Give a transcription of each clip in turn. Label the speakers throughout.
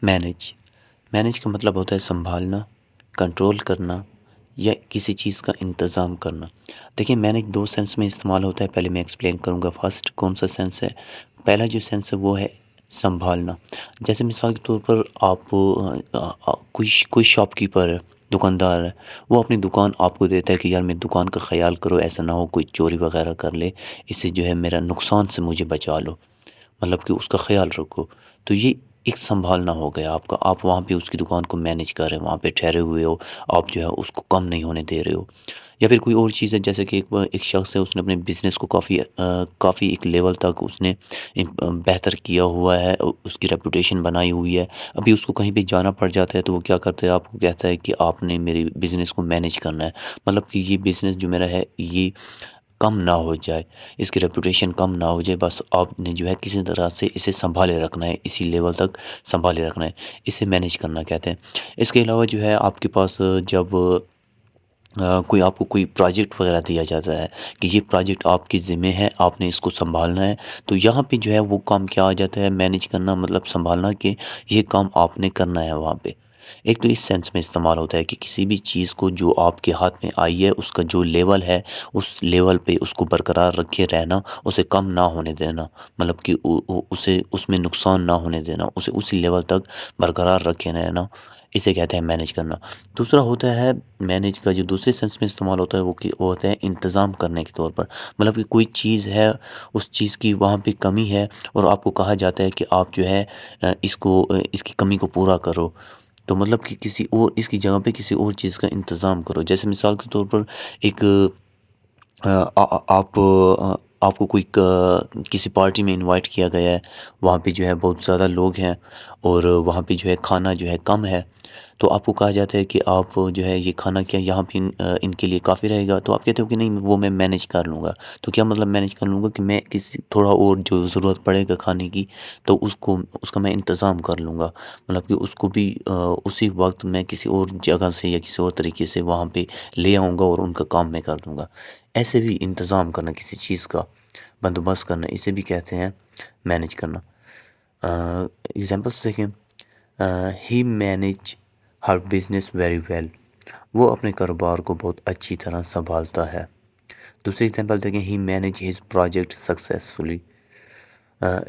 Speaker 1: Manage manage کا مطلب ہوتا ہے سنبھالنا، کنٹرول کرنا یا کسی چیز کا انتظام کرنا۔ دیکھیے مینج دو سینس میں استعمال ہوتا ہے، پہلے میں ایکسپلین کروں گا۔ فرسٹ کون سا سینس ہے؟ پہلا جو سینس ہے وہ ہے سنبھالنا۔ جیسے مثال کے طور پر آپ کوئی شاپ کیپر ہے، دکاندار ہے، وہ اپنی دکان آپ کو دیتا ہے کہ یار میری دکان کا خیال کرو، ایسا نہ ہو کوئی چوری وغیرہ کر لے، اس سے جو ہے میرا نقصان سے مجھے بچا لو، مطلب کہ اس کا خیال رکھو۔ تو یہ ایک سنبھالنا ہو گیا آپ کا، آپ وہاں پہ اس کی دکان کو مینیج کر رہے ہیں، وہاں پہ ٹھہرے ہوئے ہو، آپ جو ہے اس کو کم نہیں ہونے دے رہے ہو۔ یا پھر کوئی اور چیز ہے، جیسے کہ ایک شخص ہے، اس نے اپنے بزنس کو کافی ایک لیول تک اس نے بہتر کیا ہوا ہے، اس کی ریپوٹیشن بنائی ہوئی ہے، ابھی اس کو کہیں پہ جانا پڑ جاتا ہے تو وہ کیا کرتا ہے، آپ کو کہتا ہے کہ آپ نے میری بزنس کو مینیج کرنا ہے، مطلب کہ یہ بزنس جو میرا ہے یہ کم نہ ہو جائے، اس کی ریپوٹیشن کم نہ ہو جائے، بس آپ نے جو ہے کسی طرح سے اسے سنبھالے رکھنا ہے، اسی لیول تک سنبھالے رکھنا ہے، اسے مینیج کرنا کہتے ہیں۔ اس کے علاوہ جو ہے آپ کے پاس جب آپ کو کوئی پروجیکٹ وغیرہ دیا جاتا ہے کہ یہ پروجیکٹ آپ کی ذمہ ہے، آپ نے اس کو سنبھالنا ہے، تو یہاں پہ جو ہے وہ کام کیا آ جاتا ہے، مینیج کرنا، مطلب سنبھالنا، کہ یہ کام آپ نے کرنا ہے وہاں پہ۔ ایک تو اس سینس میں استعمال ہوتا ہے کہ کسی بھی چیز کو جو آپ کے ہاتھ میں آئی ہے، اس کا جو لیول ہے، اس لیول پہ اس کو برقرار رکھے رہنا، اسے کم نہ ہونے دینا، مطلب کہ اسے اس میں نقصان نہ ہونے دینا، اسے اسی لیول تک برقرار رکھے رہنا، اسے کہتے ہیں مینیج کرنا۔ دوسرا ہوتا ہے مینیج کا جو دوسرے سینس میں استعمال ہوتا ہے وہ ہوتا ہے انتظام کرنے کے طور پر، مطلب کہ کوئی چیز ہے، اس چیز کی وہاں پہ کمی ہے اور آپ کو کہا جاتا ہے کہ آپ جو ہے اس کی کمی کو پورا کرو، تو مطلب کہ کسی اور اس کی جگہ پہ کسی اور چیز کا انتظام کرو۔ جیسے مثال کے طور پر ایک آپ کو کوئی کسی پارٹی میں انوائٹ کیا گیا ہے، وہاں پہ جو ہے بہت زیادہ لوگ ہیں اور وہاں پہ جو ہے کھانا جو ہے کم ہے، تو آپ کو کہا جاتا ہے کہ آپ جو ہے یہ کھانا کیا یہاں پہ ان کے لیے کافی رہے گا، تو آپ کہتے ہو کہ نہیں وہ میں مینیج کر لوں گا۔ تو کیا مطلب مینیج کر لوں گا؟ کہ میں کسی تھوڑا اور جو ضرورت پڑے گا کھانے کی تو اس کا میں انتظام کر لوں گا، مطلب کہ اس کو بھی اسی وقت میں کسی اور جگہ سے یا کسی اور طریقے سے وہاں پہ لے آؤں گا اور ان کا کام میں کر دوں گا۔ ایسے بھی انتظام کرنا، کسی چیز کا بندوبست کرنا، اسے بھی کہتے ہیں مینیج کرنا۔ ایگزامپلس دیکھیں، ہی مینیج ہر بزنس ویری ویل، وہ اپنے کاروبار کو بہت اچھی طرح سنبھالتا ہے۔ دوسری ایگزامپل دیکھیں، ہی مینیج ہز پروجیکٹ سکسیزفلی،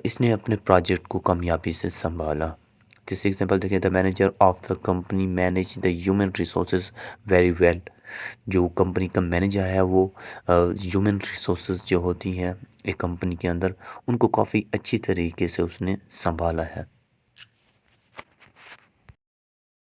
Speaker 1: اس نے اپنے پروجیکٹ کو کامیابی سے سنبھالا۔ تیسری ایگزامپل دیکھیں، the manager of the company manage the human resources very well, جو کمپنی کا مینیجر ہے وہ ہیومن ریسورسز جو ہوتی ہیں ایک کمپنی کے اندر، ان کو کافی اچھی طریقے سے اس نے سنبھالا ہے۔